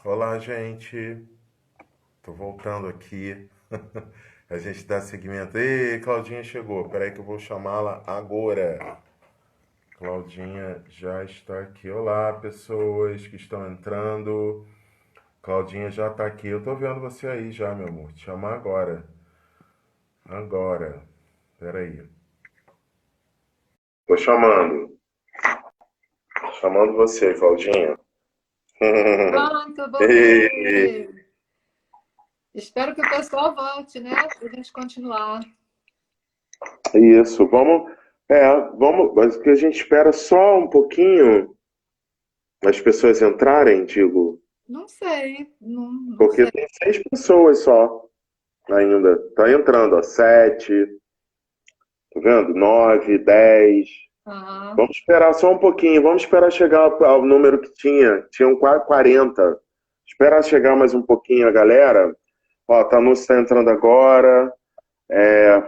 Olá, gente. Tô voltando aqui. A gente dá seguimento. Ei, Claudinha chegou. Peraí que eu vou chamá-la agora. Claudinha já está aqui. Olá, pessoas que estão entrando. Claudinha já está aqui. Eu tô vendo você aí já, meu amor. Te chamar agora. Agora. Peraí. Tô chamando. Chamando você, Claudinha. Pronto, Ei, voltei. Espero que o pessoal volte, né? Para a gente continuar. isso. Vamos. Mas o que a gente espera só um pouquinho as pessoas entrarem, digo, Não sei, não porque sei. tem 6 pessoas só ainda. Tá entrando, ó, 7, tá vendo? 9, 10. Ah, Vamos esperar só um pouquinho, vamos esperar chegar ao número que tinha. Tinham quase 40. Esperar chegar mais um pouquinho a galera. Ó, Tanúcio está entrando agora.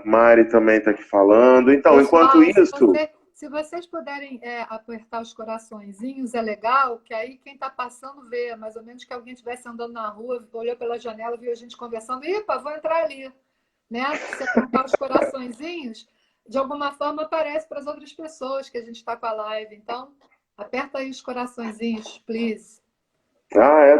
Mari também está aqui falando. Então, enquanto pessoal, isso, se vocês puderem apertar os coraçõezinhos, é legal, que aí quem está passando vê, mais ou menos que alguém estivesse andando na rua, olhou pela janela, viu a gente conversando, epa, vou entrar ali, né? Se apertar os coraçõezinhos, de alguma forma aparece para as outras pessoas que a gente está com a live. Então, aperta aí os coraçõezinhos, please.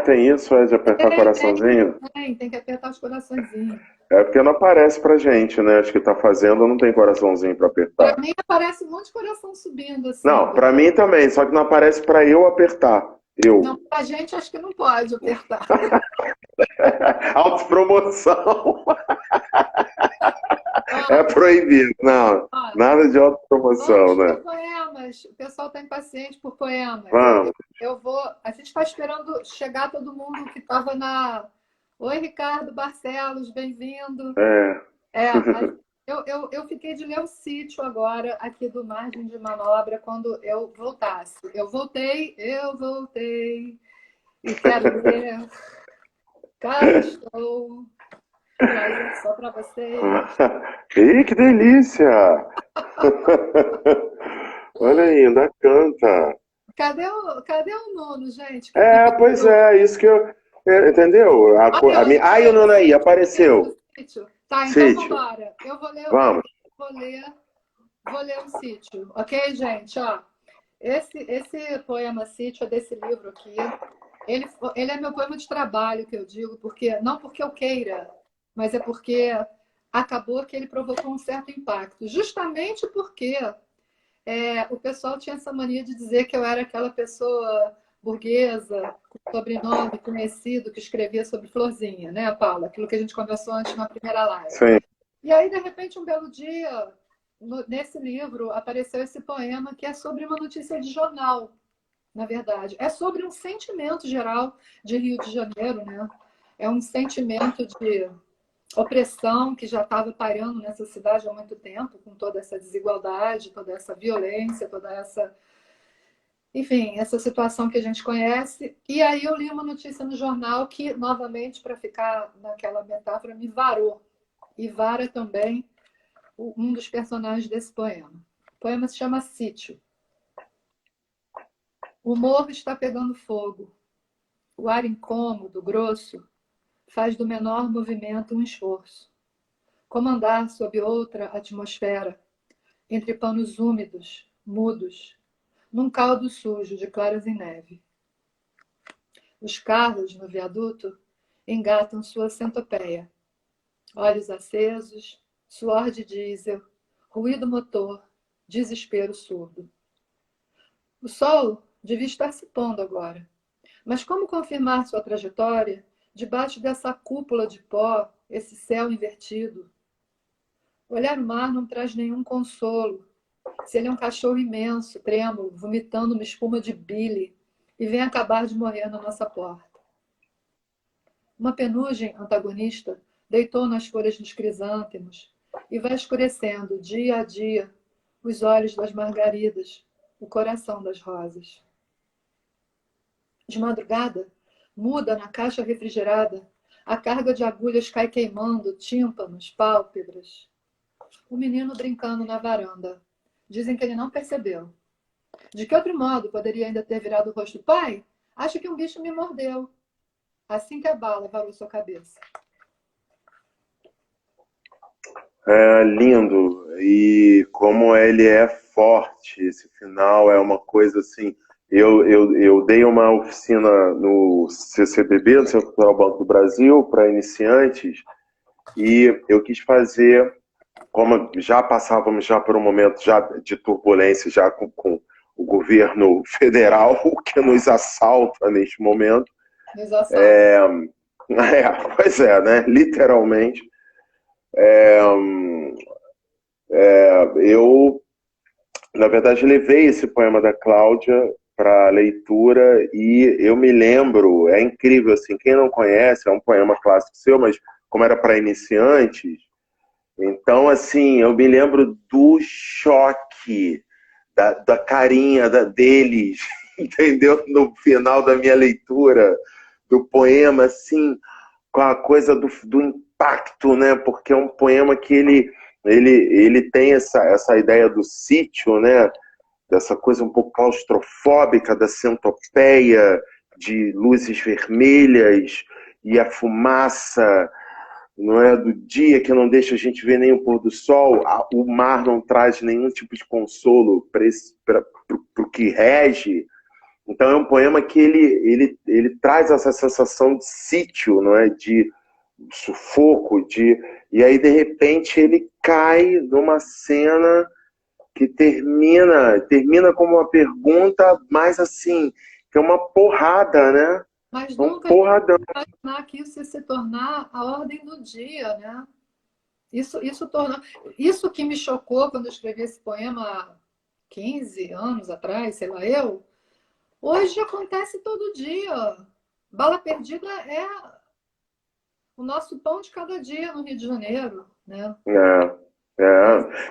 tem isso, de apertar coraçãozinho. Tem que apertar os coraçõezinhos. É porque não aparece pra gente, né? Acho que tá fazendo, não tem coraçãozinho pra Para apertar. mim aparece um monte de coração subindo assim. Não, pra mim também, só que não aparece pra eu apertar. Não, Eu. para a gente acho que não pode apertar. Autopromoção Ó, é proibido. Não, ó, nada de autopromoção, vamos né? para poemas. O pessoal está impaciente por poemas. Vamos. Eu vou. A gente está esperando chegar todo mundo que estava na. Oi, Ricardo Barcelos, bem-vindo. É. É, eu fiquei de ler o sítio agora, aqui do Margem de Manobra, quando eu voltasse. Eu voltei e quero ler. Cá estou, trazendo só para vocês. Ih, que delícia! Olha aí, ainda canta. Cadê o Nuno, gente, que me Pois pediu? é, isso que eu. Entendeu? Aí, ó, Ai, o lembrei, Nuno aí, sítio, do apareceu. sítio. Tá, então vamos Sítio. embora. Eu Vamos. vou ler, vou ler o sítio, ok, gente? Ó, esse poema Sítio é desse livro aqui. Ele é meu poema de trabalho, que eu digo, porque não porque eu queira, mas é porque acabou que ele provocou um certo impacto. Justamente porque o pessoal tinha essa mania de dizer que eu era aquela pessoa burguesa, com sobrenome conhecido, que escrevia sobre florzinha, né, Paula? Aquilo que a gente conversou antes na primeira live. Sim. E aí, de repente, um belo dia, nesse livro, apareceu esse poema que é sobre uma notícia de jornal, na verdade. É sobre um sentimento geral de Rio de Janeiro, né? É um sentimento de opressão que já estava pairando nessa cidade há muito tempo, com toda essa desigualdade, toda essa violência, toda essa, enfim, essa situação que a gente conhece. E aí eu li uma notícia no jornal que, novamente, para ficar naquela metáfora, me varou. E vara também um dos personagens desse poema. O poema se chama Sítio. O morro está pegando fogo. O ar incômodo, grosso, faz do menor movimento um esforço. Como andar sob outra atmosfera, entre panos úmidos, mudos, num caldo sujo de claras em neve. Os carros no viaduto engatam sua centopeia. Olhos acesos, suor de diesel, ruído motor, desespero surdo. O sol devia estar se pondo agora. Mas como confirmar sua trajetória debaixo dessa cúpula de pó, esse céu invertido? Olhar o mar não traz nenhum consolo. Se ele é um cachorro imenso, trêmulo, vomitando uma espuma de bile, e vem acabar de morrer na nossa porta. Uma penugem antagonista deitou nas folhas dos crisântemos e vai escurecendo, dia a dia, os olhos das margaridas, o coração das rosas. De madrugada, muda na caixa refrigerada, a carga de agulhas cai queimando tímpanos, pálpebras. O menino brincando na varanda. Dizem que ele não percebeu. De que outro modo poderia ainda ter virado o rosto? Pai, acho que um bicho me mordeu. assim que a bala varou sua cabeça. É lindo. E como ele é forte, esse final é uma coisa assim. Eu dei uma oficina no CCBB, no Centro Cultural Banco do Brasil, para iniciantes, e eu quis fazer, como já passávamos já por um momento já de turbulência, já com o governo federal, que nos assalta neste momento. Nos assaltos. Pois é, né? Literalmente. Eu, na verdade, levei esse poema da Cláudia para leitura e eu me lembro, é incrível, assim, quem não conhece, é um poema clássico seu, mas como era para iniciantes, então, assim, eu me lembro do choque, da carinha deles, entendeu? No final da minha leitura do poema, assim, com a coisa do impacto, né? Porque é um poema que ele tem essa ideia do sítio, né? Dessa coisa um pouco claustrofóbica, da centopeia, de luzes vermelhas e a fumaça, não é, do dia que não deixa a gente ver nem o pôr do sol. O mar não traz nenhum tipo de consolo para o que rege. Então é um poema que ele traz essa sensação de sítio, não é, de sufoco, e aí de repente ele cai numa cena que termina como uma pergunta, mas assim, que é uma porrada, né? Mas É um nunca porradão. imaginar que isso ia se tornar a ordem do dia, né? Isso que me chocou quando eu escrevi esse poema há 15 anos atrás, sei lá eu, hoje acontece todo dia. Bala perdida é o nosso pão de cada dia no Rio de Janeiro, né?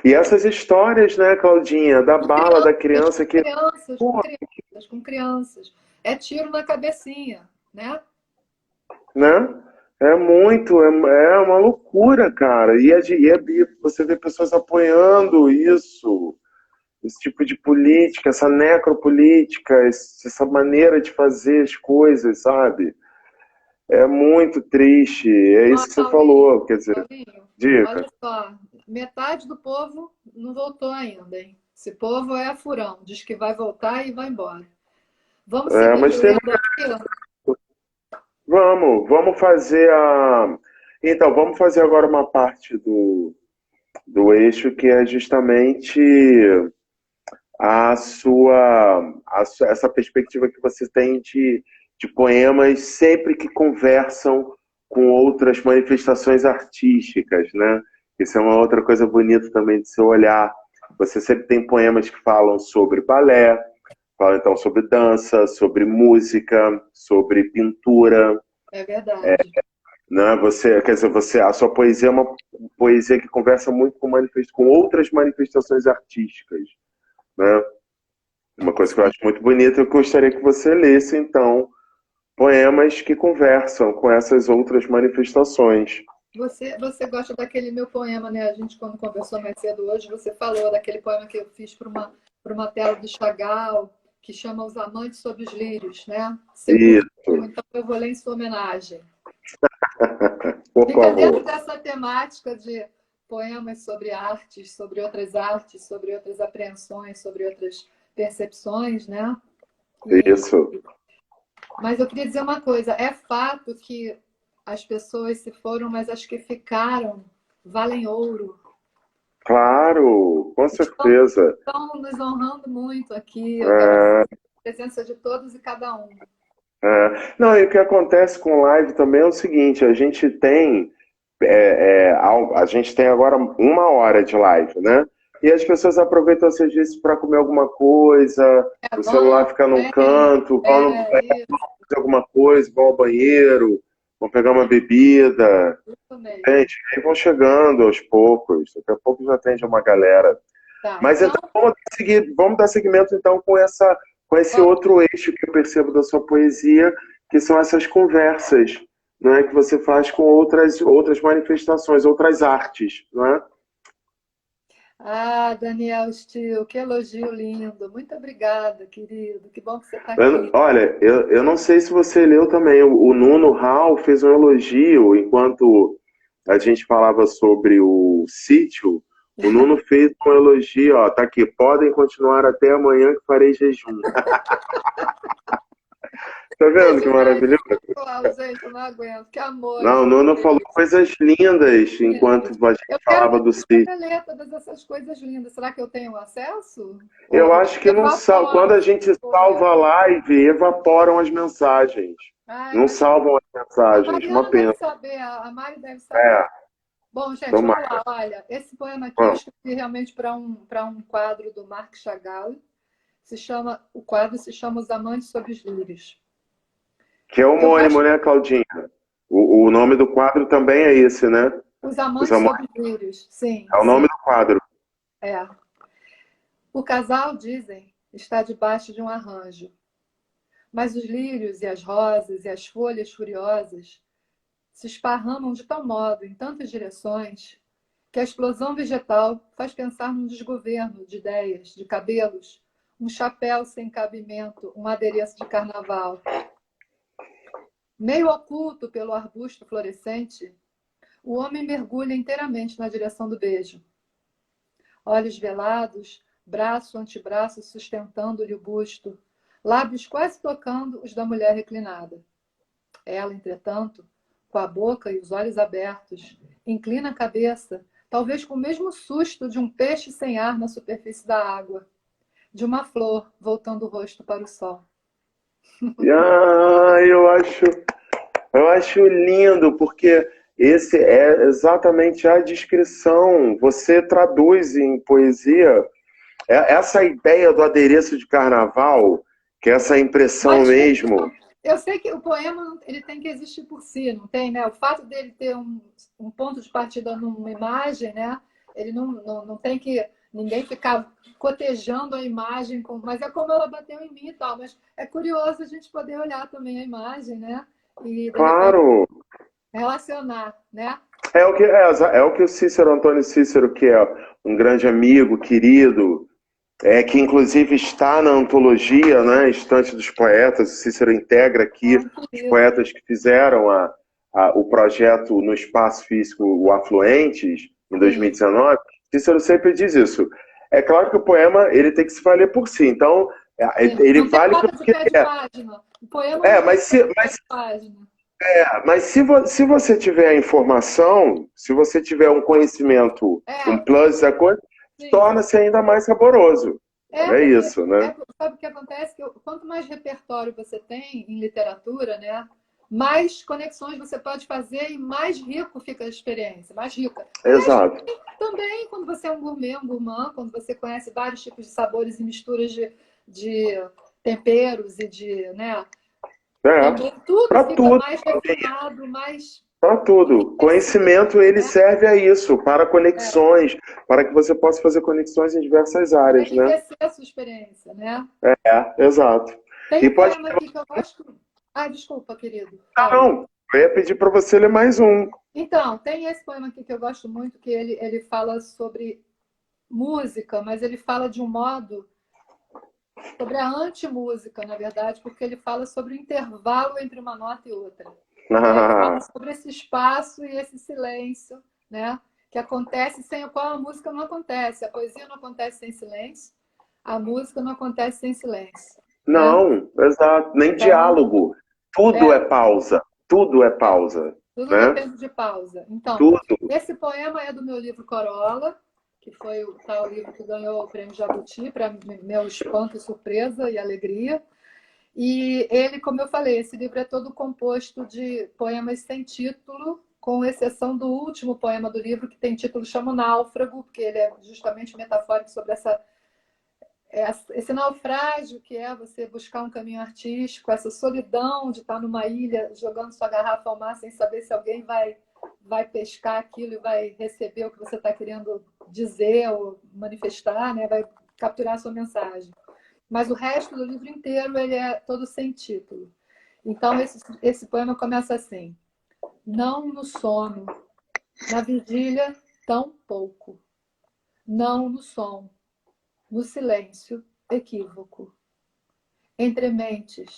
E essas histórias, né, Claudinha, da Com bala da crianças, criança que, com porra, crianças, com crianças. É tiro na cabecinha, né? né? É uma loucura, cara. E você vê pessoas apoiando isso, esse tipo de política, essa necropolítica, essa maneira de fazer as coisas, sabe? É muito triste. É Ó, isso que você falou, quer dizer, Paulinho, olha dica. só, metade do povo não voltou ainda, hein? Esse povo é furão, diz que vai voltar e vai embora. Vamos É, seguir mas tem lendo aqui? Vamos fazer a. Então, vamos fazer agora uma parte do eixo que é justamente essa perspectiva que você tem de poemas sempre que conversam com outras manifestações artísticas, né? Isso é uma outra coisa bonita também de se olhar. Você sempre tem poemas que falam sobre balé, falam então sobre dança, sobre música, sobre pintura, É verdade. né? Quer dizer, a sua poesia é uma poesia que conversa muito com outras manifestações artísticas, né? Uma coisa que eu acho muito bonita, eu gostaria que você lesse, então, poemas que conversam com essas outras manifestações. Você gosta daquele meu poema, né? A gente, quando conversou mais cedo hoje, você falou daquele poema que eu fiz para uma tela do Chagall, que chama Os Amantes sob os Lírios, né? Você curtiu, Isso, então eu vou ler em sua homenagem. por Fica dentro favor. dessa temática de poemas sobre artes, sobre outras apreensões, sobre outras percepções, né? E, Isso. mas eu queria dizer uma coisa: é fato que as pessoas se foram, mas as que ficaram valem ouro. Claro, com Estão, certeza. estão nos honrando muito aqui. Eu quero É, a presença de todos e cada um. Não, e o que acontece com live também é o seguinte, a gente tem agora 1 hora de live, né? E as pessoas aproveitam às vezes para comer alguma coisa, É o bom, celular fica num bem, canto, vão isso, fazer alguma coisa, vão ao banheiro, vão pegar uma bebida, isso mesmo. gente, aí vão chegando aos poucos, daqui a pouco já atende uma galera. Tá, Mas então, então vamos dar seguimento então com esse vamos. outro eixo que eu percebo da sua poesia, que são essas conversas, não é, que você faz com outras manifestações, outras artes, não é? Ah, Daniel Steele, que elogio lindo. Muito obrigada, querido. Que bom que você está aqui. Olha, eu não sei se você leu também. O Nuno Hall fez um elogio enquanto a gente falava sobre o sítio. O Nuno fez um elogio, ó, tá aqui. Podem continuar até amanhã que farei jejum. Tá vendo que Imagina maravilhoso? isso. Uau, gente, eu não aguento. Que Não, o amores Nuno falou vocês. coisas lindas enquanto Lindos. a gente Eu quero falava do depois sítio. poder ler todas essas coisas lindas. Será que eu tenho acesso? Eu Ou acho que não salva. Quando evapora a se gente eu for ler? salva a live, evaporam as mensagens. Ai, Não mas tá bom. salvam as A mensagens. Uma Mariana deve pena. saber, a Mari deve saber. É, Bom, gente, vamos tomara. lá. Olha, esse poema aqui eu Bom, escrevi realmente para um quadro do Marc Chagall. O quadro se chama Os Amantes sob os Lírios. que é Eu homônimo, gosto né, Claudinha? O nome do quadro também é esse, né? Os Os Amantes Amores sob os Lírios. Sim, é o nome sim. do quadro. É. O casal, dizem, está debaixo de um arranjo, mas os lírios e as rosas e as folhas furiosas se esparramam de tal modo em tantas direções que a explosão vegetal faz pensar num desgoverno de ideias, de cabelos, um chapéu sem cabimento, um adereço de carnaval. Meio oculto pelo arbusto florescente, o homem mergulha inteiramente na direção do beijo. Olhos velados, braço ante braço sustentando-lhe o busto, lábios quase tocando os da mulher reclinada. Ela, entretanto, com a boca e os olhos abertos, inclina a cabeça, talvez com o mesmo susto de um peixe sem ar na superfície da água, de uma flor voltando o rosto para o sol. Ah, eu acho lindo, porque esse é exatamente a descrição. Você traduz em poesia essa ideia do adereço de carnaval, que é essa impressão Mas mesmo. eu sei que o poema ele tem que existir por si, não tem, né? O fato dele ter um ponto de partida numa imagem, né? Ele não tem que ninguém ficar cotejando a imagem, mas é como ela bateu em mim e tal. Mas é curioso a gente poder olhar também a imagem, né? E de repente Claro, relacionar, né? é o que o Cícero, Antônio Cícero, que é um grande amigo, querido, que inclusive está na antologia, né, Estante dos Poetas. O Cícero integra aqui Ah, os querido. poetas que fizeram o projeto no espaço físico, o Afluentes, em Sim. 2019. Cícero sempre diz isso. É claro que o poema ele tem que se valer por si, então Sim. ele Não tem vale pelo nota de que pé de é. página. O poema É, não tem mas nota se, de pé mas de página. mas se você tiver a informação, se você tiver um conhecimento, um É, plus da coisa, sim. torna-se ainda mais saboroso. É, É porque isso, né? sabe o que acontece? Quanto mais repertório você tem em literatura, né, mais conexões você pode fazer e mais rico fica a experiência, mais rica. Aliás, Exato. também quando você é um gourmet, um gourmand, quando você conhece vários tipos de sabores e misturas de temperos e de, né, É. também tudo Para fica tudo, mais refinado, mais para tudo. enriquecido, Conhecimento ele né? serve a isso, para É, conexões, para que você possa fazer conexões em diversas para áreas, né? enriquecer a sua experiência, né? Exato. Tem E um pode. poema aqui que eu gosto. Ah, desculpa, querido. Ah, Fala. não. Eu ia pedir para você ler mais um. Então, tem esse poema aqui que eu gosto muito, que ele fala sobre música, mas ele fala de um modo sobre a antimúsica, na verdade, porque ele fala sobre o intervalo entre uma nota e outra. Né? Ele fala sobre esse espaço e esse silêncio, né? Que acontece sem o qual a música não acontece. A poesia não acontece sem silêncio, a música não acontece sem silêncio. Né? Não, exato. Nem Então, diálogo. Tudo é é, pausa. Tudo é é, pausa, tudo né? depende de pausa. Então, Tudo. esse poema é do meu livro Corolla, que foi o tal livro que ganhou o prêmio Jabuti, para meu espanto, surpresa e alegria. E ele, como eu falei, esse livro é todo composto de poemas sem título, com exceção do último poema do livro, que tem título chama Náufrago, porque ele é justamente metafórico sobre esse naufrágio que é você buscar um caminho artístico, essa solidão de estar numa ilha jogando sua garrafa ao mar sem saber se alguém vai pescar aquilo e vai receber o que você está querendo dizer ou manifestar, né? Vai capturar a sua mensagem. Mas o resto do livro inteiro ele é todo sem título. Então esse poema começa assim: não no sono, na vigília tão pouco. não no som, no silêncio equívoco, entre mentes,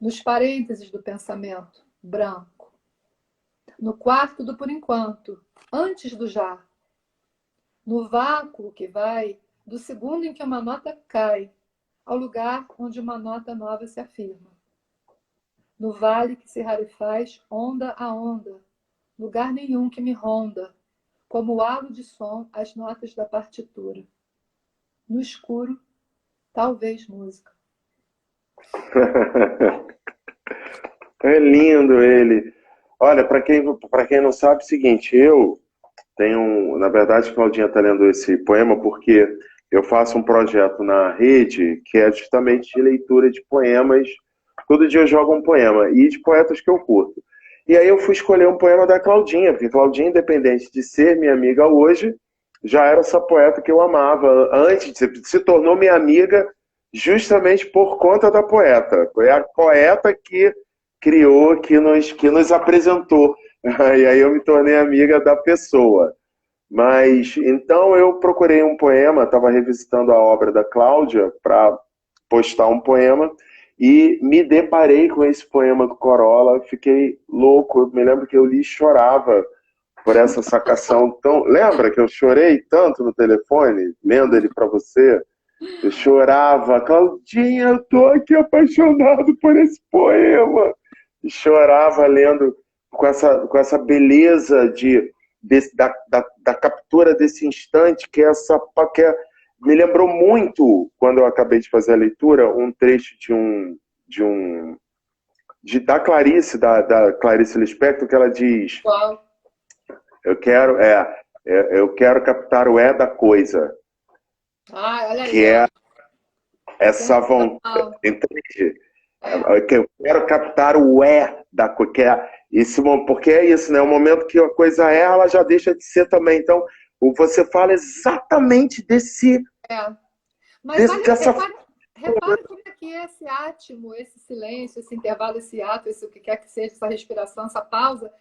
nos parênteses do pensamento, branco, no quarto do por enquanto, antes do já, no vácuo que vai do segundo em que uma nota cai, ao lugar onde uma nota nova se afirma. No vale que se rarefaz onda a onda, lugar nenhum que me ronda, como o halo de som as notas da partitura. No escuro, talvez música. É lindo ele. Olha, para quem não sabe, é o seguinte, eu tenho, na verdade, Claudinha está lendo esse poema porque eu faço um projeto na rede que é justamente de leitura de poemas. Todo dia eu jogo um poema e de poetas que eu curto. E aí eu fui escolher um poema da Claudinha, porque Claudinha, independente de ser minha amiga hoje, já era essa poeta que eu amava antes, se tornou minha amiga justamente por conta da poeta. Foi a poeta que criou, que nos apresentou. E aí eu me tornei amiga da pessoa. Mas então eu procurei um poema, estava revisitando a obra da Cláudia para postar um poema e me deparei com esse poema do Corolla, fiquei louco. Eu me lembro que eu li e chorava por essa sacação tão. Lembra que eu chorei tanto no telefone, lendo ele para você? Eu chorava, Claudinha, eu tô aqui apaixonado por esse poema. E chorava lendo com essa beleza da captura desse instante, me lembrou muito, quando eu acabei de fazer a leitura, um trecho da Clarice, da Clarice Lispector, que ela diz: Uau. eu quero captar o da coisa, Olha aí, que é essa vontade, sensacional. entende? É, Que eu quero captar o da coisa, porque é isso, né? O momento que a coisa ela já deixa de ser também. Então, você fala exatamente é. Mas dessa. repare como é que é esse átimo, esse silêncio, esse intervalo, esse ato, esse o que quer que seja, essa respiração, essa pausa,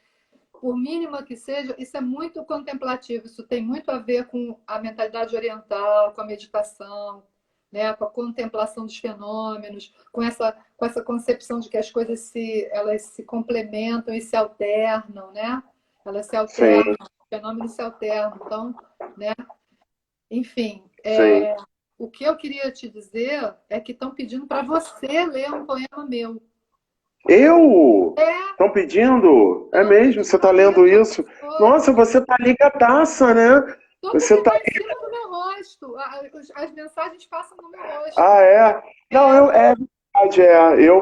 por mínima que seja, isso é muito contemplativo, isso tem muito a ver com a mentalidade oriental, com a meditação, né, com a contemplação dos fenômenos, com essa concepção de que as coisas elas se complementam e se alternam, né? Elas se Sim, alternam, os fenômenos se alternam. Então, né? Enfim, sim. o que eu queria te dizer é que estão pedindo para você ler um poema meu. Eu? É, Estão pedindo? É estão mesmo? pedindo Você está para ler lendo sobre isso? fogo. Nossa, você tá ligadaça, né? Só Você porque tá. está em cima do meu rosto. As mensagens passam no meu rosto. Ah, é? Não, É, é verdade,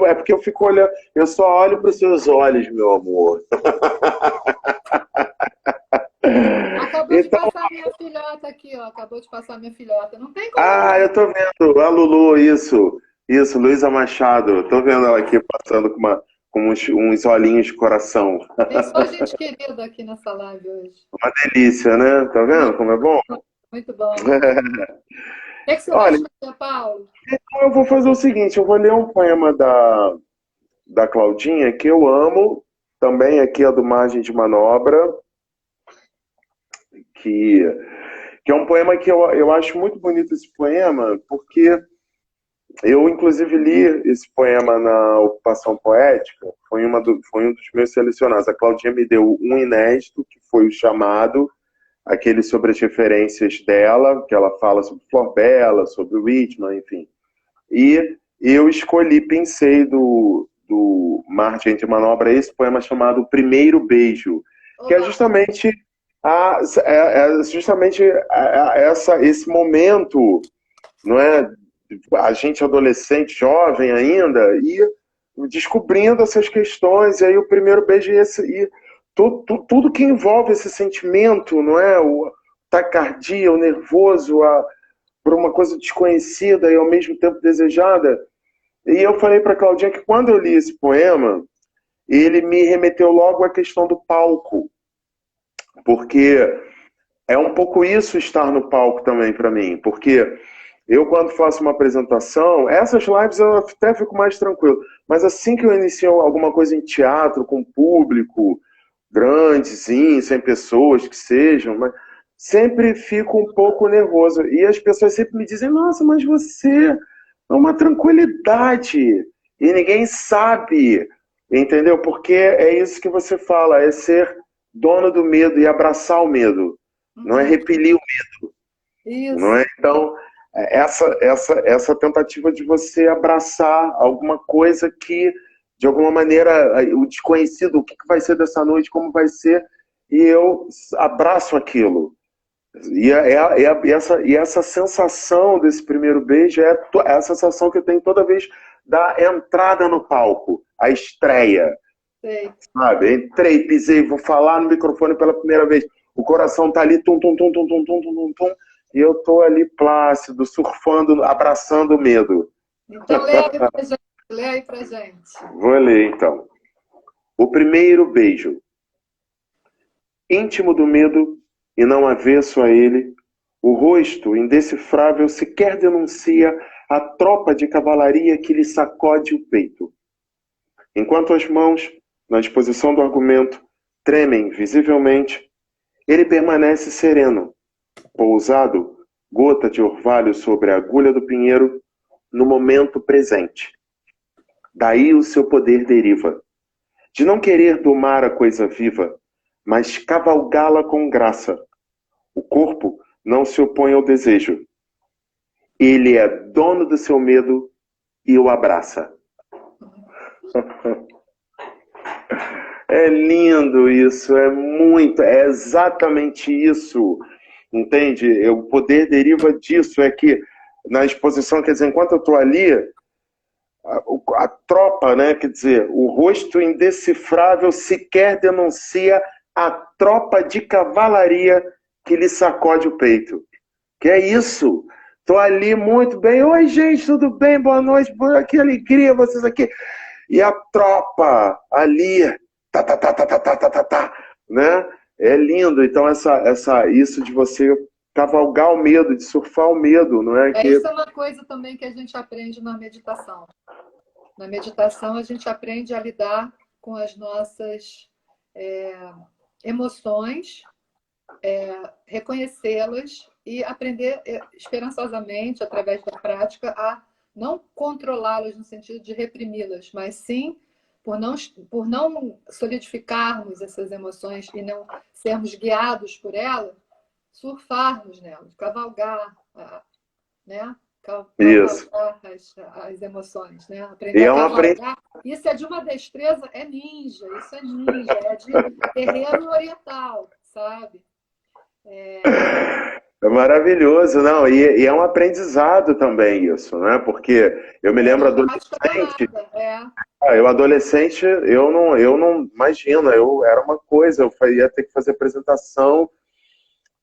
é porque eu fico olhando, eu só olho para os seus olhos, meu amor. acabou de Então, passar minha filhota aqui, ó. Acabou de passar minha filhota. Não tem como não eu ler. tô vendo, a Lulu, isso, Luísa Machado, tô vendo ela aqui passando com uns olhinhos de coração. Tem só gente querida aqui nessa live hoje. Uma delícia, né? Tá vendo Muito, como é bom? muito bom. O que você vai Olha, escolher, Paulo? então eu vou fazer o seguinte, eu vou ler um poema da Claudinha que eu amo, também aqui é do Margem de Manobra, que, que é um poema que eu acho muito bonito esse poema, porque eu, inclusive, li esse poema na Ocupação Poética, foi um dos meus selecionados. A Claudinha me deu um inédito, que foi o chamado, aquele sobre as referências dela, que ela fala sobre Flor Bela, sobre Whitman, enfim. E eu escolhi, pensei do Margem de Manobra, esse poema chamado O Primeiro Beijo, que é Oba! justamente, esse momento, não é? A gente adolescente, jovem ainda, e descobrindo essas questões, e aí o primeiro beijo e tudo que envolve esse sentimento, não é? O taquicardia, o nervoso, por uma coisa desconhecida e ao mesmo tempo desejada. E eu falei para Claudinha que quando eu li esse poema, ele me remeteu logo à questão do palco, porque é um pouco isso estar no palco também para mim, porque eu, quando faço uma apresentação, essas lives eu até fico mais tranquilo. Mas assim que eu inicio alguma coisa em teatro, com público, grande, sim, 100 pessoas que sejam, mas sempre fico um pouco nervoso. E as pessoas sempre me dizem, nossa, mas você é uma tranquilidade. E ninguém sabe, entendeu? Porque é isso que você fala, é ser dono do medo e abraçar o medo. Não é Uhum. repelir o medo, não é? Isso. Então, essa tentativa de você abraçar alguma coisa que, de alguma maneira, o desconhecido, o que vai ser dessa noite, como vai ser, e eu abraço aquilo. E essa sensação desse primeiro beijo é a sensação que eu tenho toda vez da entrada no palco, a estreia, Sei. sabe? Entrei, pisei, vou falar no microfone pela primeira vez. O coração tá ali, tum, tum, tum, tum, tum, tum, tum, tum, tum, e eu tô ali plácido, surfando, abraçando o medo. Então, lê aí pra gente. Lê aí pra gente. Vou ler então. O primeiro beijo. Íntimo do medo e não avesso a ele, o rosto indecifrável sequer denuncia a tropa de cavalaria que lhe sacode o peito. Enquanto as mãos, na disposição do argumento, tremem visivelmente, ele permanece sereno, pousado, gota de orvalho sobre a agulha do pinheiro, no momento presente. Daí o seu poder deriva, de não querer domar a coisa viva, mas cavalgá-la com graça. O corpo não se opõe ao desejo. Ele é dono do seu medo e o abraça. É lindo isso, é muito, é exatamente isso. Entende? O poder deriva disso, é que na exposição, quer dizer, enquanto eu estou ali, a tropa, né, quer dizer, o rosto indecifrável sequer denuncia a tropa de cavalaria que lhe sacode o peito. Que é isso? Estou ali muito bem. Oi, gente, tudo bem? Boa noite. Que alegria vocês aqui. E a tropa ali, tá, tá, tá, tá, tá, tá, tá, tá, tá, né? É lindo. Então, isso de você cavalgar o medo, de surfar o medo, não é? É, Que, isso é uma coisa também que a gente aprende na meditação. Na meditação, a gente aprende a lidar com as nossas emoções, reconhecê-las e aprender esperançosamente, através da prática, a não controlá-las no sentido de reprimi-las, mas sim por não solidificarmos essas emoções e não sermos guiados por elas, surfarmos nelas, cavalgar, né? isso. Cavalgar as emoções, né? E Aprender a é uma aprendizagem. cavalgar. Isso é de uma destreza, isso é ninja, é de terreiro oriental, sabe? É maravilhoso, não? E é um aprendizado também isso, né? Porque eu me É lembro uma prática adolescente. danada, é. Eu adolescente, eu não imagino, eu era uma coisa, ia ter que fazer apresentação,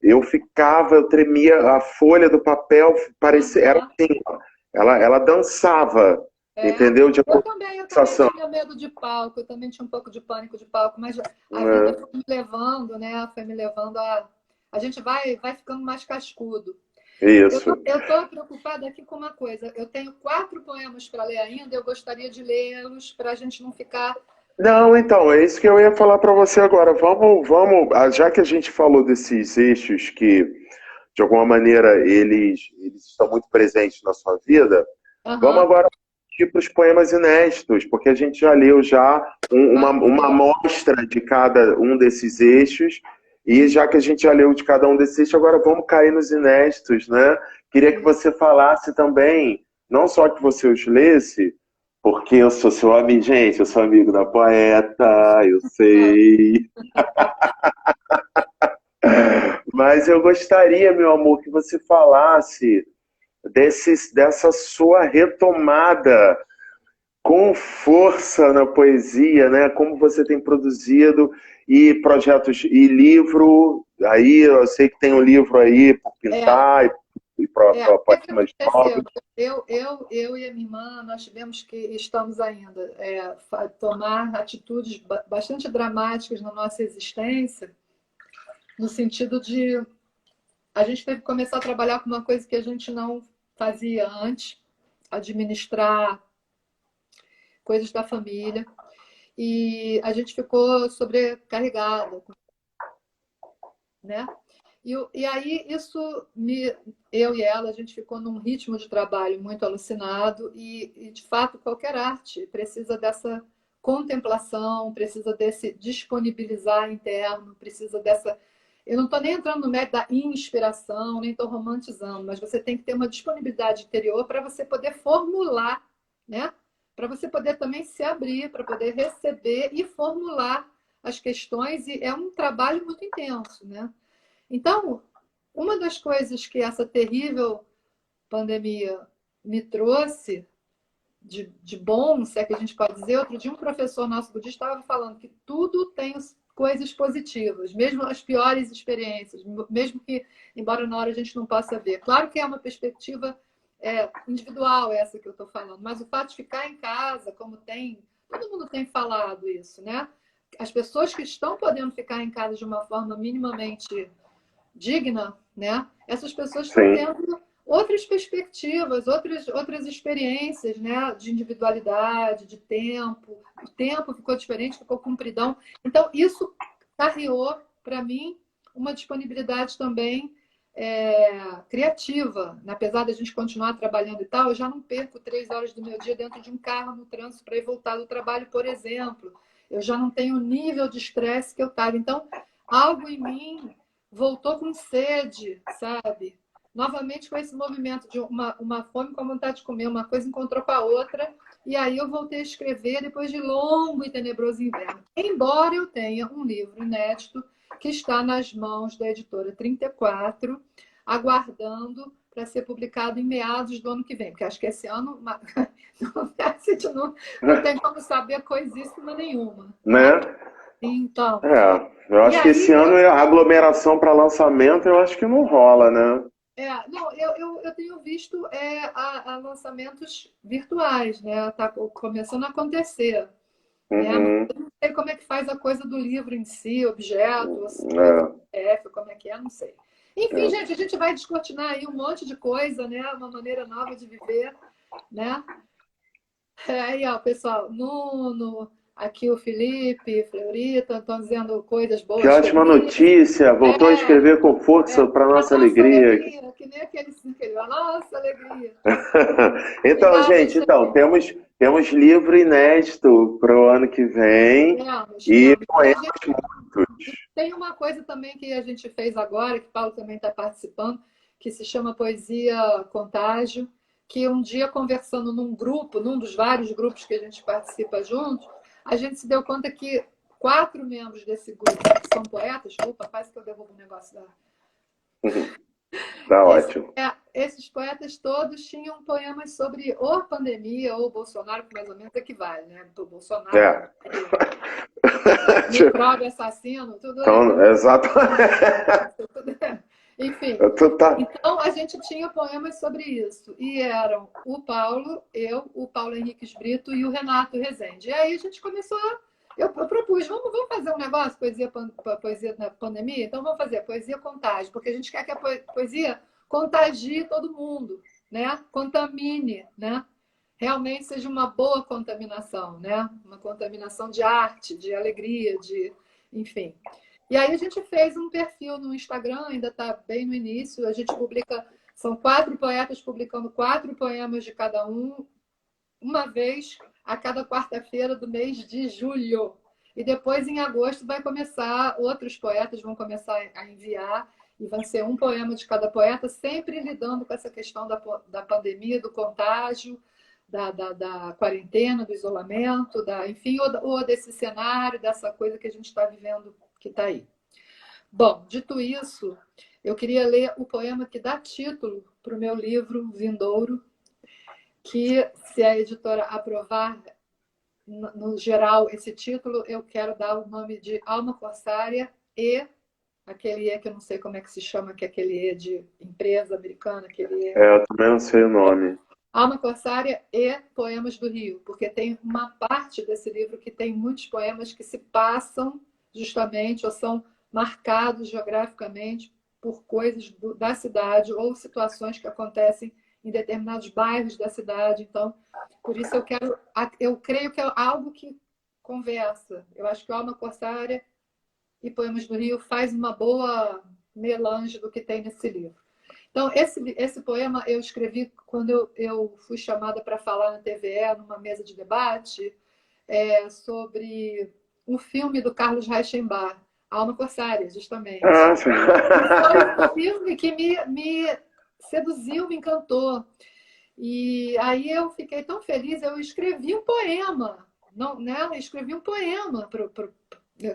eu tremia, a folha do papel parecia, era Uhum. assim, ó, ela dançava, É. entendeu? De Eu também sensação. tinha medo de palco, eu também tinha um pouco de pânico de palco, mas a vida Né? foi me levando, né? Foi me levando a. A gente vai ficando mais cascudo. Isso. Eu estou preocupada aqui com uma coisa. Eu tenho 4 poemas para ler ainda, eu gostaria de lê-los para a gente não ficar. Não, então, é isso que eu ia falar para você agora. Já que a gente falou desses eixos que, de alguma maneira, eles estão muito presentes na sua vida, vamos Aham. agora ir para os poemas inéditos, porque a gente já leu uma Maravilha. amostra de cada um desses eixos, e já que a gente já leu de cada um desses eixos, agora vamos cair nos inéditos, né? Queria que você falasse também, não só que você os lesse, porque eu sou seu amigo, gente, eu sou amigo da poeta, eu sei. Mas eu gostaria, meu amor, que você falasse dessa sua retomada com força na poesia, né? Como você tem produzido e projetos e livro. Aí eu sei que tem um livro aí por É, pintar e para o que que temas aconteceu? novos. Eu e a minha irmã, nós tivemos que, estamos ainda, tomar atitudes bastante dramáticas na nossa existência, no sentido de a gente teve que começar a trabalhar com uma coisa que a gente não fazia antes, administrar coisas da família, e a gente ficou sobrecarregada, né? E aí eu e ela, a gente ficou num ritmo de trabalho muito alucinado e de fato, qualquer arte precisa dessa contemplação, precisa desse disponibilizar interno, precisa dessa... Eu não estou nem entrando no mérito da inspiração, nem estou romantizando, mas você tem que ter uma disponibilidade interior para você poder formular, né? Para você poder também se abrir, para poder receber e formular as questões, e é um trabalho muito intenso, né? Então, uma das coisas que essa terrível pandemia me trouxe de bom, se é que a gente pode dizer, outro dia um professor nosso budista estava falando que tudo tem coisas positivas, mesmo as piores experiências, mesmo que, embora na hora a gente não possa ver. Claro que é uma perspectiva individual essa que eu estou falando, mas o fato de ficar em casa, como todo mundo tem falado isso, né? As pessoas que estão podendo ficar em casa de uma forma minimamente digna, né? Essas pessoas estão Sim. tendo outras perspectivas, outras experiências, né? De individualidade, de tempo. O tempo ficou diferente, ficou compridão. Então, isso carreou, para mim, uma disponibilidade também criativa. Apesar da gente continuar trabalhando e tal, eu já não perco 3 horas do meu dia dentro de um carro no trânsito para ir voltar do trabalho, por exemplo. Eu já não tenho o nível de estresse que eu estava. Então, algo em mim voltou com sede, sabe? Novamente com esse movimento de uma fome com a vontade de comer, uma coisa encontrou com a outra, e aí eu voltei a escrever depois de longo e tenebroso inverno. Embora eu tenha um livro inédito que está nas mãos da editora 34, aguardando para ser publicado em meados do ano que vem, porque acho que esse ano não tem como saber coisíssima nenhuma. Né? Então, Eu acho que esse ano a aglomeração para lançamento, eu acho que não rola, né? Não, eu tenho visto a lançamentos virtuais, né? Está começando a acontecer. Né? Uhum. Eu não sei como é que faz a coisa do livro em si, objeto, assim, como é que é, não sei. Enfim, gente, a gente vai descortinar aí um monte de coisa, né? Uma maneira nova de viver, né? Aí, ó, pessoal, Nuno, aqui o Felipe, Fleurita, estão dizendo coisas Que boas, ótima felizes. notícia! Voltou a escrever com força para nossa alegria. Que nem aquele a nossa alegria. Então, gente, temos livro inédito para o ano que vem e poemas muitos. Tem uma coisa também que a gente fez agora, que o Paulo também está participando, que se chama Poesia Contágio, que um dia conversando num grupo, num dos vários grupos que a gente participa juntos, a gente se deu conta que 4 membros desse grupo que são poetas, opa, quase que eu derrubo um negócio da... Tá ótimo. Esses poetas todos tinham poemas sobre ou pandemia ou Bolsonaro, que mais ou menos equivale, né? Do Bolsonaro, micróbio assassino, tudo então, exatamente. Enfim, então a gente tinha poemas sobre isso. E eram o Paulo, o Paulo Henriques Brito e o Renato Rezende. E aí a gente começou eu propus, vamos fazer um negócio, poesia na pandemia? Então vamos fazer poesia contágio, porque a gente quer que a poesia contagie todo mundo, né? Contamine, né? Realmente seja uma boa contaminação, né? Uma contaminação de arte, de alegria, enfim. E aí a gente fez um perfil no Instagram, ainda está bem no início, a gente publica, são 4 poetas publicando 4 poemas de cada um, uma vez a cada quarta-feira do mês de julho. E depois, em agosto, vai começar, outros poetas vão começar a enviar, e vai ser um poema de cada poeta, sempre lidando com essa questão da pandemia, do contágio, da quarentena, do isolamento, enfim, ou desse cenário, dessa coisa que a gente está vivendo, que está aí. Bom, dito isso, eu queria ler o poema que dá título para o meu livro vindouro, que, se a editora aprovar, no geral, esse título, eu quero dar o nome de Alma Corsária e aquele E que eu não sei como é que se chama, que é aquele E de empresa americana, aquele E. Eu também não sei o nome. Alma Corsária e Poemas do Rio, porque tem uma parte desse livro que tem muitos poemas que se passam justamente ou são marcados geograficamente por coisas da cidade ou situações que acontecem em determinados bairros da cidade. Então, por isso eu creio que é algo que conversa. Eu acho que o Alma Corsária e Poemas do Rio faz uma boa melange do que tem nesse livro. Então, esse poema eu escrevi quando eu fui chamada para falar na TVE, numa mesa de debate, sobre um filme do Carlos Reichenbach, Alma Corsária, justamente. Ah, Foi um filme que me seduziu, me encantou. E aí eu fiquei tão feliz, eu escrevi um poema. Não, né? Eu escrevi um poema.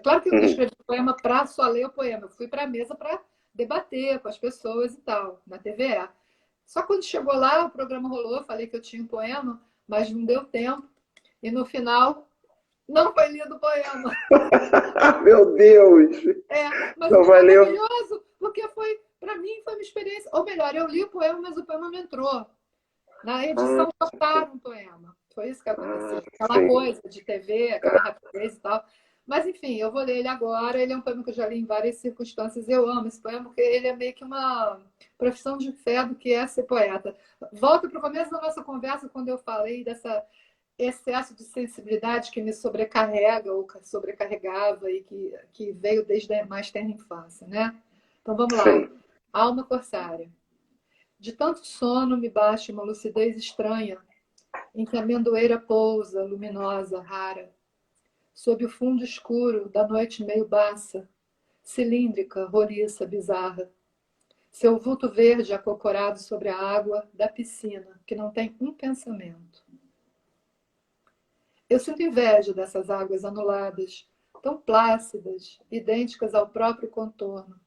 Claro que eu não escrevi um poema para só ler o poema. Eu fui para a mesa para debater com as pessoas e tal, na TVE. Só quando chegou lá, o programa rolou, eu falei que eu tinha um poema, mas não deu tempo. E no final, não foi lido o poema. Meu Deus! Mas não foi valeu. maravilhoso, porque para mim foi uma experiência. Ou melhor, eu li o poema, mas o poema não entrou. Na edição cortaram o poema. Foi isso que aconteceu. Aquela sim. coisa de TV, aquela rapidez e tal. Mas, enfim, eu vou ler ele agora. Ele é um poema que eu já li em várias circunstâncias. Eu amo esse poema, porque ele é meio que uma profissão de fé do que é ser poeta. Volto para o começo da nossa conversa, quando eu falei dessa excesso de sensibilidade que me sobrecarrega ou sobrecarregava e que veio desde a mais tenra infância, né? Então, vamos lá. Sim. Alma Corsária. De tanto sono me bate uma lucidez estranha, em que a amendoeira pousa, luminosa, rara, sob o fundo escuro da noite meio baça, cilíndrica, roliça, bizarra. Seu vulto verde acocorado sobre a água da piscina, que não tem um pensamento. Eu sinto inveja dessas águas anuladas, tão plácidas, idênticas ao próprio contorno,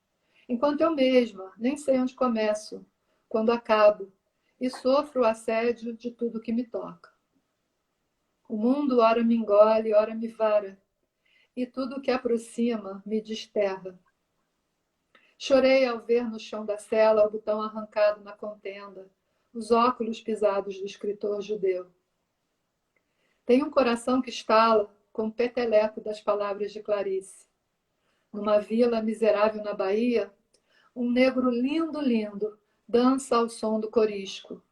enquanto eu mesma nem sei onde começo, quando acabo, e sofro o assédio de tudo que me toca. O mundo ora me engole, ora me vara, e tudo que aproxima me desterra. Chorei ao ver no chão da cela o botão arrancado na contenda, os óculos pisados do escritor judeu. Tenho um coração que estala com o peteleco das palavras de Clarice. Numa vila miserável na Bahia, um negro lindo, lindo, dança ao som do corisco.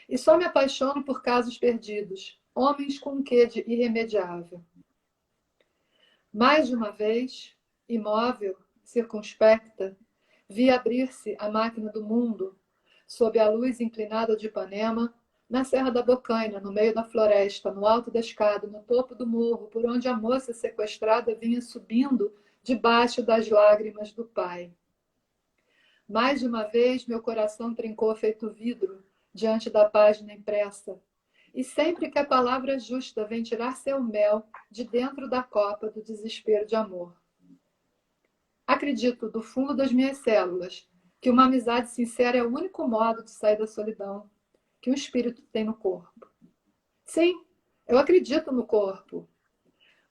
E só me apaixono por casos perdidos, homens com um quê de irremediável. Mais de uma vez, imóvel, circunspecta, vi abrir-se a máquina do mundo, sob a luz inclinada de Ipanema, na Serra da Bocaina, no meio da floresta, no alto da escada, no topo do morro, por onde a moça sequestrada vinha subindo debaixo das lágrimas do pai. Mais de uma vez, meu coração trincou feito vidro diante da página impressa, e sempre que a palavra justa vem tirar seu mel de dentro da copa do desespero de amor. Acredito, do fundo das minhas células, que uma amizade sincera é o único modo de sair da solidão que um espírito tem no corpo. Sim, eu acredito no corpo.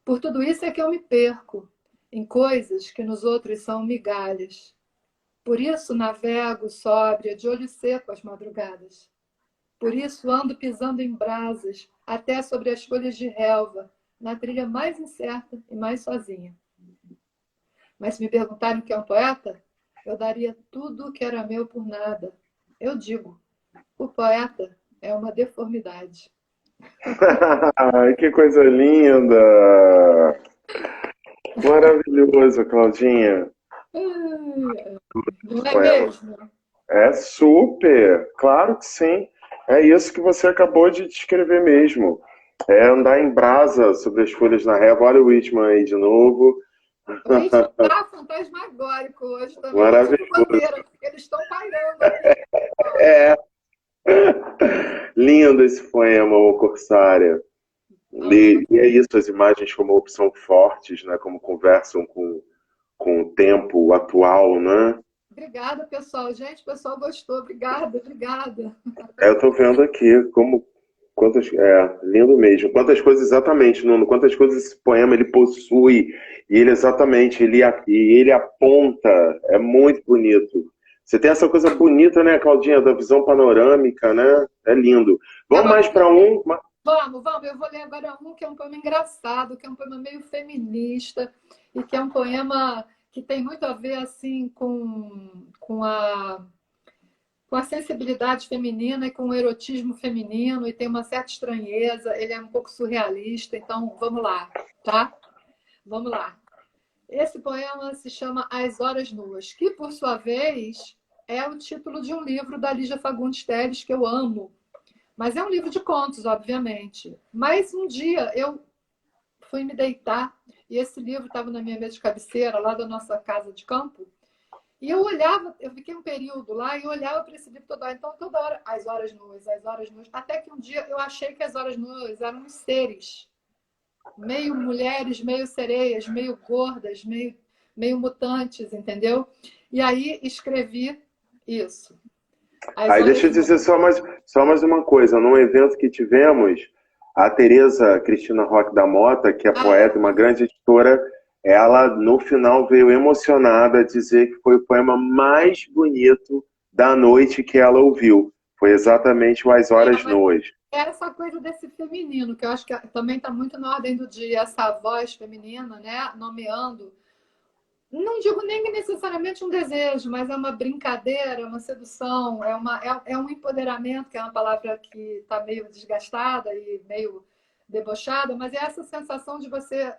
Por tudo isso é que eu me perco em coisas que nos outros são migalhas. Por isso navego sóbria, de olho seco às madrugadas. Por isso ando pisando em brasas, até sobre as folhas de relva, na trilha mais incerta e mais sozinha. Mas se me perguntarem o que é um poeta, eu daria tudo o que era meu por nada. Eu digo, o poeta é uma deformidade. Ai, que coisa linda! Maravilhoso, Claudinha. Não é mesmo? É super, claro que sim. É isso que você acabou de descrever mesmo. É andar em brasa sobre as folhas na régua. Olha o Whitman aí de novo. O Whitman está fantasmagórico hoje também. Maravilhoso. Eles estão pairando aqui. É. Lindo esse poema, O Corsária. E é isso, as imagens como opção fortes, né? Como conversam com o tempo atual, né? Obrigada, pessoal. Gente, o pessoal gostou. Obrigada. Eu estou vendo aqui lindo mesmo. Quantas coisas exatamente, Nuno, quantas coisas esse poema ele possui e ele exatamente ele aponta, é muito bonito. Você tem essa coisa bonita, né, Claudinha, da visão panorâmica, né? É lindo. Vamos mais para um? Vamos. Eu vou ler agora um que é um poema engraçado, que é um poema meio feminista e que é um poema que tem muito a ver assim com a sensibilidade feminina e com o erotismo feminino, e tem uma certa estranheza, ele é um pouco surrealista, então vamos lá, tá? Vamos lá. Esse poema se chama As Horas Nuas, que, por sua vez, é o título de um livro da Lígia Fagundes Telles, que eu amo. Mas é um livro de contos, obviamente. Mas um dia eu fui me deitar e esse livro estava na minha mesa de cabeceira, lá da nossa casa de campo. E eu olhava, eu fiquei um período lá e eu olhava para esse livro toda hora. Então, toda hora, as horas nuas, as horas nuas. Até que um dia eu achei que as horas nuas eram uns seres, meio mulheres, meio sereias, meio gordas, meio mutantes, entendeu? E aí escrevi isso. Aí deixa eu dizer só mais uma coisa. Num evento que tivemos, a Tereza Cristina Roque da Mota, que é poeta, uma grande editora, ela no final veio emocionada dizer que foi o poema mais bonito da noite que ela ouviu. Foi exatamente o As Horas Nuas. É essa coisa desse feminino, que eu acho que também está muito na ordem do dia, essa voz feminina, né? Nomeando. Não digo nem necessariamente um desejo, mas é uma brincadeira, uma sedução, é um empoderamento, que é uma palavra que está meio desgastada e meio debochada, mas é essa sensação de você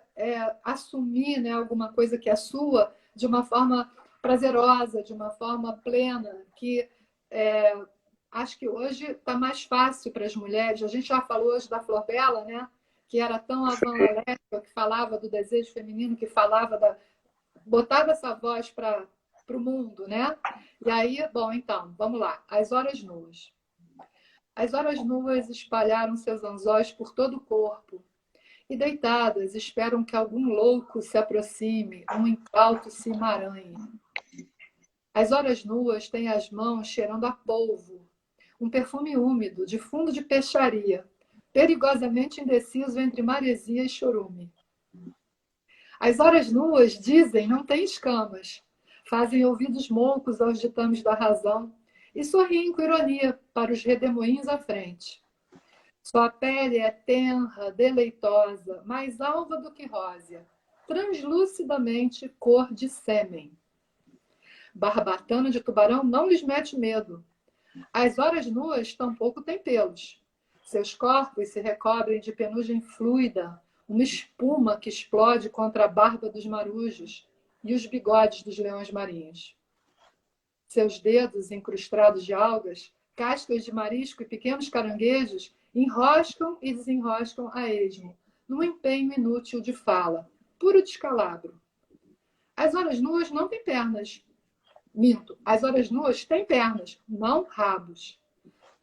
assumir, né, alguma coisa que é sua de uma forma prazerosa, de uma forma plena, que acho que hoje está mais fácil para as mulheres. A gente já falou hoje da Flor Bela, né, que era tão avant la lettre, que falava do desejo feminino, que falava botava essa voz para o mundo, né? E aí, bom, então, vamos lá. As horas nuas. As horas nuas espalharam seus anzóis por todo o corpo e, deitadas, esperam que algum louco se aproxime, um incauto se emaranhe. As horas nuas têm as mãos cheirando a polvo, um perfume úmido, de fundo de peixaria, perigosamente indeciso entre maresia e chorume. As horas nuas, dizem, não têm escamas, fazem ouvidos moucos aos ditames da razão e sorriem com ironia para os redemoinhos à frente. Sua pele é tenra, deleitosa, mais alva do que rósea, translucidamente cor de sêmen. Barbatana de tubarão não lhes mete medo. As horas nuas tampouco têm pelos. Seus corpos se recobrem de penugem fluida, uma espuma que explode contra a barba dos marujos e os bigodes dos leões marinhos. Seus dedos, incrustados de algas, cascas de marisco e pequenos caranguejos, enroscam e desenroscam a esmo, num empenho inútil de fala, puro descalabro. As horas nuas não têm pernas. Minto, as horas nuas têm pernas, não rabos.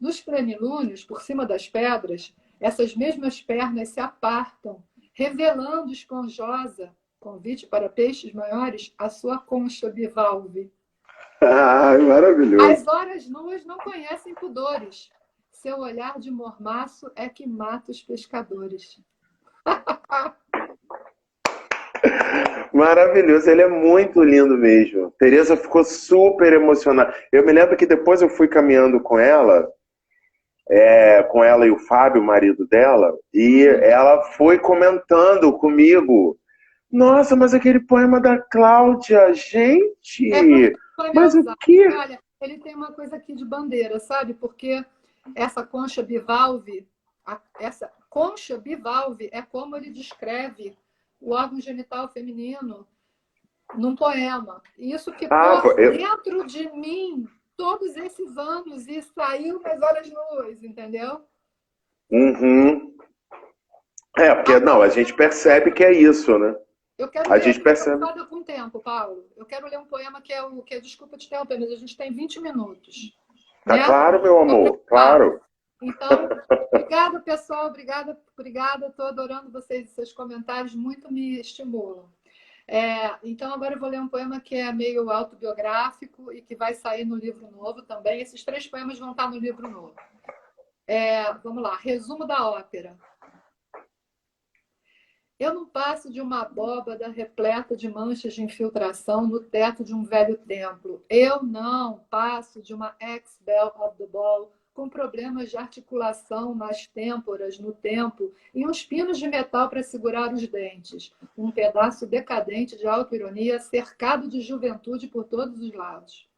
Nos plenilúnios, por cima das pedras, essas mesmas pernas se apartam, revelando esponjosa, convite para peixes maiores, a sua concha bivalve. Ai, maravilhoso. As horas nuas não conhecem pudores. Seu olhar de mormaço é que mata os pescadores. Maravilhoso, ele é muito lindo mesmo. Tereza ficou super emocionada. Eu me lembro que depois eu fui caminhando com ela e o Fábio, o marido dela, e ela foi comentando comigo. Nossa, mas aquele poema da Cláudia, gente! Mas o quê? Olha, ele tem uma coisa aqui de bandeira, sabe? Porque essa concha bivalve é como ele descreve o órgão genital feminino num poema. E isso ficou dentro de mim todos esses anos e saiu nas horas nuas, entendeu? Uhum. Porque não, a gente percebe que é isso, né? Eu quero ler, preocupada com o tempo, Paulo. Eu quero ler um poema que é desculpa te interromper, mas a gente tem 20 minutos. Tá, né? Claro, meu amor, claro. Então, obrigada, pessoal. Obrigada. Estou adorando vocês e seus comentários, muito me estimulam. Então, agora eu vou ler um poema que é meio autobiográfico e que vai sair no livro novo também. Esses 3 poemas vão estar no livro novo. Vamos lá. Resumo da ópera. Eu não passo de uma abóbada repleta de manchas de infiltração no teto de um velho templo. Eu não passo de uma ex-belle of the ball com problemas de articulação nas têmporas, no tempo, e uns pinos de metal para segurar os dentes. Um pedaço decadente de autoironia cercado de juventude por todos os lados.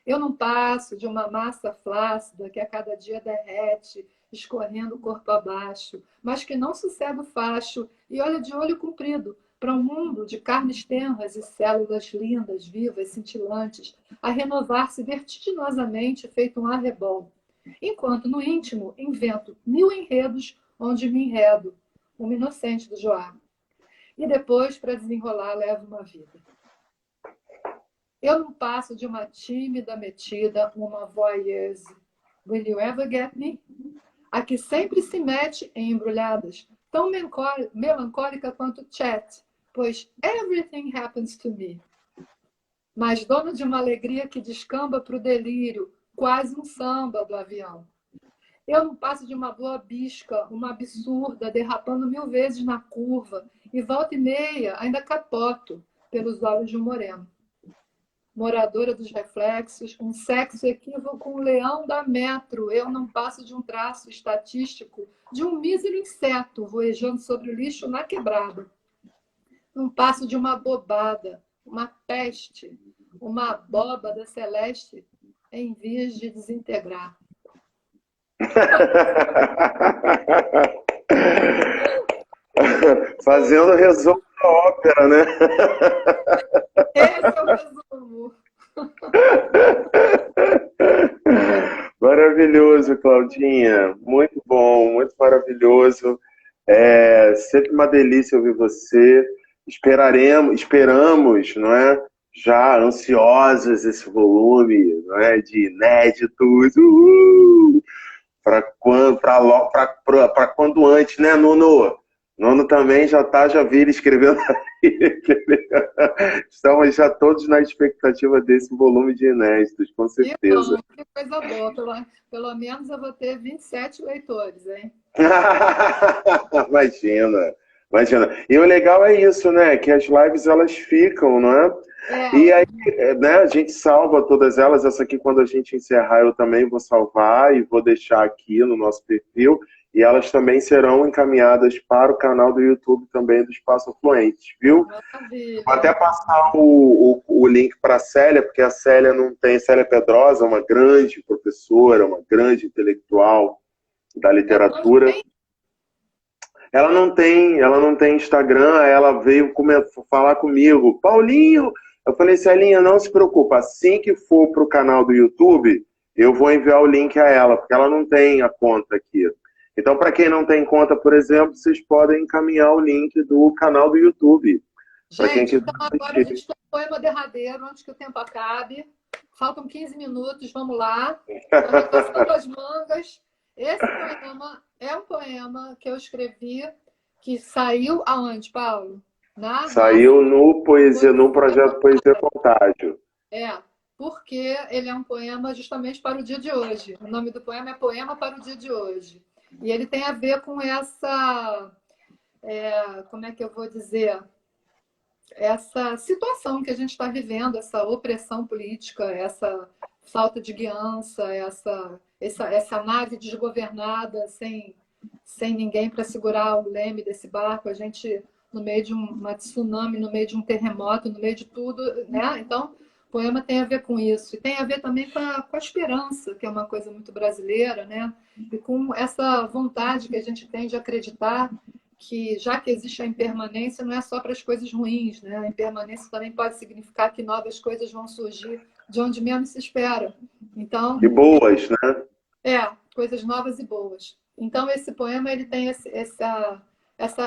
Eu não passo de uma massa flácida que a cada dia derrete, escorrendo o corpo abaixo, mas que não sossega o facho e olha de olho comprido para um mundo de carnes tenras e células lindas, vivas, cintilantes, a renovar-se vertiginosamente feito um arrebol, enquanto no íntimo invento 1000 enredos onde me enredo, uma inocente do Joá. E depois, para desenrolar, levo uma vida. Eu não passo de uma tímida metida, uma voyeuse. Will you ever get me? A que sempre se mete em embrulhadas, tão melancólica quanto Chet, pois everything happens to me. Mas dona de uma alegria que descamba para o delírio, quase um samba do avião. Eu não passo de uma boa bisca, uma absurda, derrapando 1000 vezes na curva, e volta e meia ainda capoto pelos olhos de um moreno. Moradora dos reflexos, um sexo equívoco, um leão da metro. Eu não passo de um traço estatístico, de um mísero inseto voejando sobre o lixo na quebrada. Não passo de uma bobada, uma peste, uma abóbada celeste em vias de desintegrar. Fazendo resumo da ópera, né? Esse é o resumo. Maravilhoso, Claudinha. Muito bom, muito maravilhoso. É sempre uma delícia ouvir você. Esperamos, não é? Já ansiosos esse volume, não é? De inéditos. Para quando antes, né, Nuno? Nuno também já vira escrevendo aí. Estamos já todos na expectativa desse volume de inéditos, com certeza. Que coisa boa. Pelo menos eu vou ter 27 leitores, hein? Imagina. E o legal é isso, né? Que as lives elas ficam, não é? E aí, né, a gente salva todas elas. Essa aqui, quando a gente encerrar, eu também vou salvar e vou deixar aqui no nosso perfil. E elas também serão encaminhadas para o canal do YouTube também do Espaço Fluentes, viu? Maravilha. Vou até passar o link para a Célia, porque a Célia não tem. Célia Pedrosa, uma grande professora, uma grande intelectual da literatura. Ela não tem Instagram, ela veio falar comigo. Paulinho, eu falei, Celinha, não se preocupa, assim que for para o canal do YouTube, eu vou enviar o link a ela, porque ela não tem a conta aqui. Então, para quem não tem conta, por exemplo, vocês podem encaminhar o link do canal do YouTube. Gente, então agora a gente tem um poema derradeiro, antes que o tempo acabe. Faltam 15 minutos, vamos lá. Estou passando as mangas. Esse poema é um poema que eu escrevi, que saiu aonde, Paulo? Saiu no projeto Poesia Contágio. Porque ele é um poema justamente para o dia de hoje. O nome do poema é Poema para o Dia de Hoje. E ele tem a ver com essa, como é que eu vou dizer, essa situação que a gente está vivendo, essa opressão política, essa falta de guiança, essa nave desgovernada, sem ninguém para segurar o leme desse barco, a gente no meio de uma tsunami, no meio de um terremoto, no meio de tudo, né? Então, o poema tem a ver com isso. E tem a ver também com a esperança, que é uma coisa muito brasileira, né? E com essa vontade que a gente tem de acreditar que, já que existe a impermanência, não é só para as coisas ruins, né? A impermanência também pode significar que novas coisas vão surgir de onde menos se espera. Então, e boas, né? Coisas novas e boas. Então, esse poema ele tem essa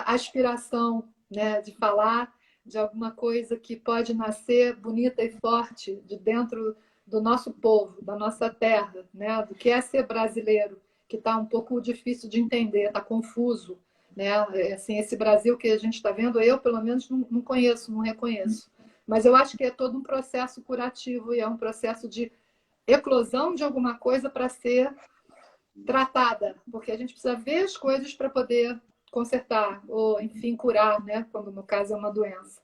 aspiração, né, de falar de alguma coisa que pode nascer bonita e forte de dentro do nosso povo, da nossa terra, né, do que é ser brasileiro, que está um pouco difícil de entender, está confuso, né? Assim, esse Brasil que a gente está vendo, eu pelo menos não conheço, não reconheço. Mas eu acho que é todo um processo curativo e é um processo de eclosão de alguma coisa para ser tratada, porque a gente precisa ver as coisas para poder consertar ou, enfim, curar, né? Quando no caso é uma doença.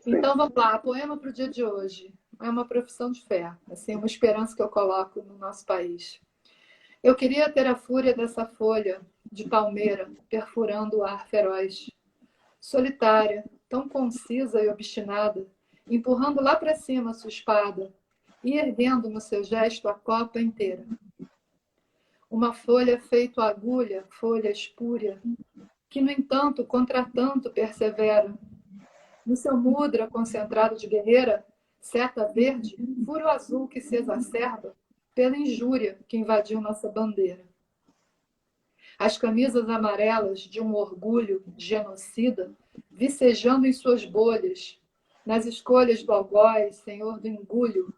Então, vamos lá, poema para o dia de hoje. É uma profissão de fé, assim, uma esperança que eu coloco no nosso país. Eu queria ter a fúria dessa folha de palmeira perfurando o ar feroz, solitária, tão concisa e obstinada, empurrando lá para cima a sua espada e erguendo no seu gesto a copa inteira. Uma folha feito agulha, folha espúria, que, no entanto, contra tanto persevera, No seu mudra concentrado de guerreira, seta verde, furo azul que se exacerba pela injúria que invadiu nossa bandeira. As camisas amarelas de um orgulho genocida, vicejando em suas bolhas, nas escolhas do algoz, senhor do engulho,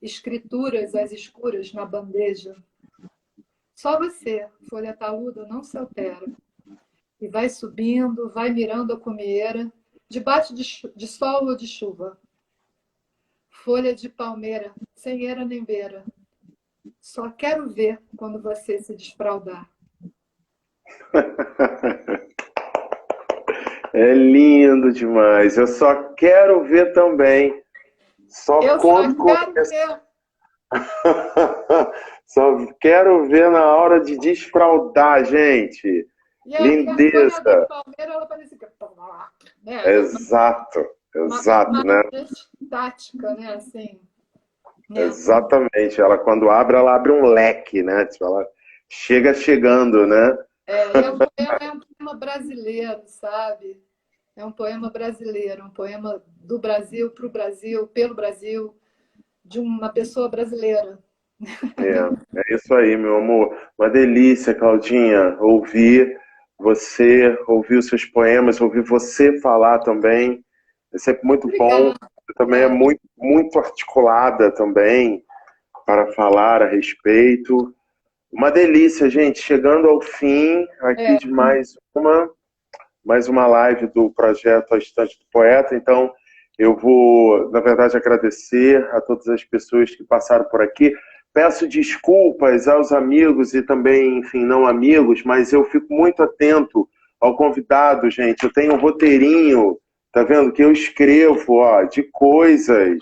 escrituras às escuras na bandeja. Só você, folha taluda, não se altera. E vai subindo, vai mirando a cumieira, debaixo de sol ou de chuva. Folha de palmeira, sem eira nem beira. Só quero ver quando você se desfraldar. É lindo demais. Eu só quero ver também. Eu só quero ver. Só quero ver na hora de desfraldar, gente. Lindeza. A folha da palmeira, ela parece que... Né? Exato, exato, né? Estática, né? Assim, né? Exatamente. Ela, quando abre, ela abre um leque, né? Tipo, ela chega chegando, né? É um poema brasileiro, sabe? É um poema brasileiro, um poema do Brasil, para o Brasil, pelo Brasil, de uma pessoa brasileira. É isso aí, meu amor. Uma delícia, Claudinha, ouvir você, ouvir os seus poemas, ouvir você falar também. É sempre muito bom. Você também é muito, muito articulada também para falar a respeito. Uma delícia, gente. Chegando ao fim aqui de mais uma live do projeto A Estante do Poeta. Então, eu vou, na verdade, agradecer a todas as pessoas que passaram por aqui. Peço desculpas aos amigos e também, enfim, não amigos, mas eu fico muito atento ao convidado, gente. Eu tenho um roteirinho, tá vendo? Que eu escrevo, ó, de coisas,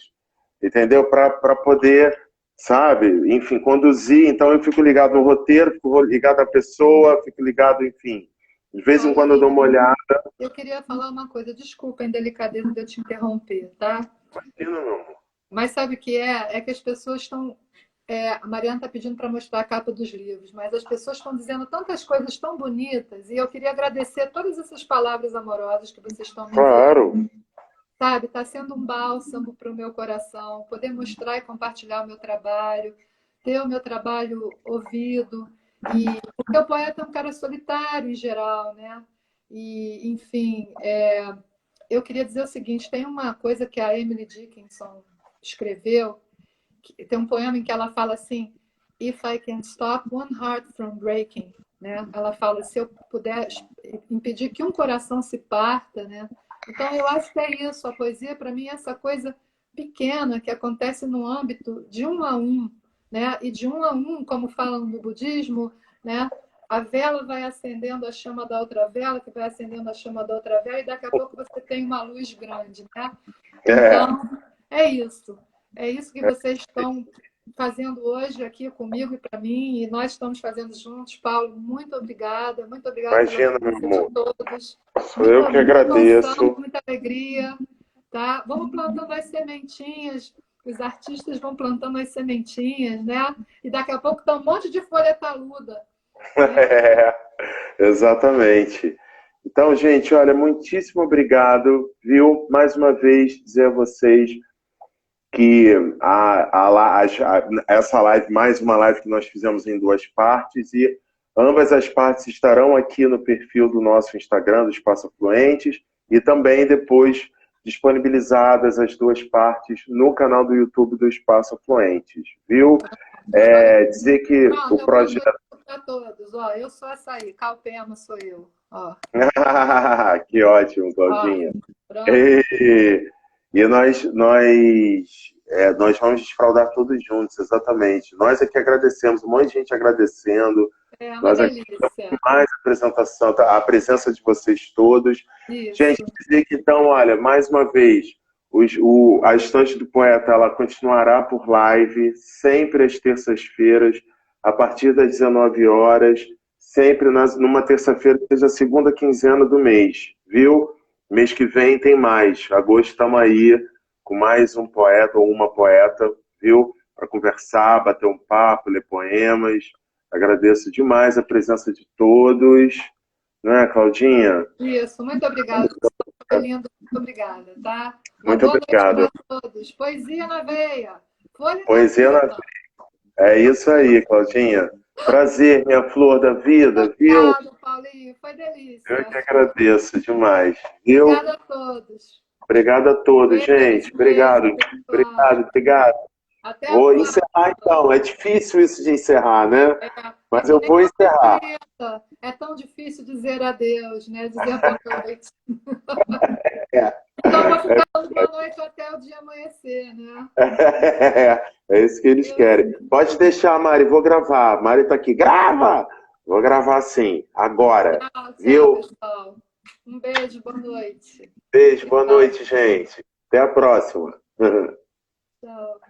entendeu? Para poder, sabe, enfim, conduzir. Então eu fico ligado no roteiro, fico ligado à pessoa, fico ligado, enfim. De vez em quando eu dou uma olhada. Eu queria falar uma coisa, desculpa a indelicadeza de eu te interromper, tá? Imagina, meu amor. Mas sabe o que é? É que as pessoas estão... a Mariana está pedindo para mostrar a capa dos livros, mas as pessoas estão dizendo tantas coisas tão bonitas e eu queria agradecer todas essas palavras amorosas que vocês estão me dizendo. Claro. Sabe, está sendo um bálsamo para o meu coração, poder mostrar e compartilhar o meu trabalho, ter o meu trabalho ouvido. Porque o poeta é um cara solitário em geral, né? E, enfim, eu queria dizer o seguinte, tem uma coisa que a Emily Dickinson escreveu, tem um poema em que ela fala assim: If I can stop one heart from breaking, né? Ela fala, se eu puder impedir que um coração se parta, né? Então eu acho que é isso, a poesia para mim é essa coisa pequena que acontece no âmbito de um a um, né? E de um a um, como falam no budismo, né? A vela vai acendendo a chama da outra vela, que vai acendendo a chama da outra vela, e daqui a pouco você tem uma luz grande, né? Então, é isso. É isso que vocês estão fazendo hoje aqui comigo e para mim, e nós estamos fazendo juntos. Paulo, muito obrigada. Muito obrigada Imagina, pela meu amor. de todos. Eu que agradeço. Muita alegria. Tá? Vamos plantando as sementinhas. Os artistas vão plantando as sementinhas, né? E daqui a pouco tá um monte de folha taluda. Né? Exatamente. Então, gente, olha, muitíssimo obrigado, viu? Mais uma vez, dizer a vocês que essa live, mais uma live que nós fizemos em duas partes, e ambas as partes estarão aqui no perfil do nosso Instagram, do Espaço Afluentes, e também depois disponibilizadas as duas partes no canal do YouTube do Espaço Afluentes, viu? Dizer que o projeto... Para todos, ó, eu sou açaí, Calpema sou eu. Ó. Que ótimo, Claudinha. E nós vamos desfraudar todos juntos, exatamente. Nós aqui agradecemos, um monte de gente agradecendo. Nós aqui mais apresentação, a presença de vocês todos. Isso. Gente, dizer que então, olha, mais uma vez, a Estante do Poeta, ela continuará por live, sempre às terças-feiras, a partir das 19 horas, sempre numa terça-feira, seja a segunda quinzena do mês, viu? Mês que vem tem mais. Agosto estamos aí com mais um poeta ou uma poeta, viu? Para conversar, bater um papo, ler poemas. Agradeço demais a presença de todos. Não é, Claudinha? Isso, muito obrigada. Foi lindo. Muito obrigada, tá? Uma Muito boa obrigado. noite para todos. Poesia na veia. Folha na Poesia na... vida. É isso aí, Claudinha. Prazer, minha flor da vida, viu? Obrigada, Paulinho. Foi delícia. Eu que agradeço demais, viu? Obrigada a todos. Obrigado a todos, gente. Obrigado. Beijo, pessoal. Obrigado. Até a Vou próxima. encerrar então. É difícil isso de encerrar, né? Mas É eu que vou nem encerrar. uma É tão difícil dizer adeus, né? Dizer boa noite. É. Então, eu vou ficar dando boa noite até o dia amanhecer, né? É isso que eles querem. Pode deixar, Mari, vou gravar. Mari tá aqui. Grava! Vou gravar sim, agora. Tchau, Viu? pessoal. Um beijo, boa noite. Beijo, boa noite, gente. Até a próxima. Tchau.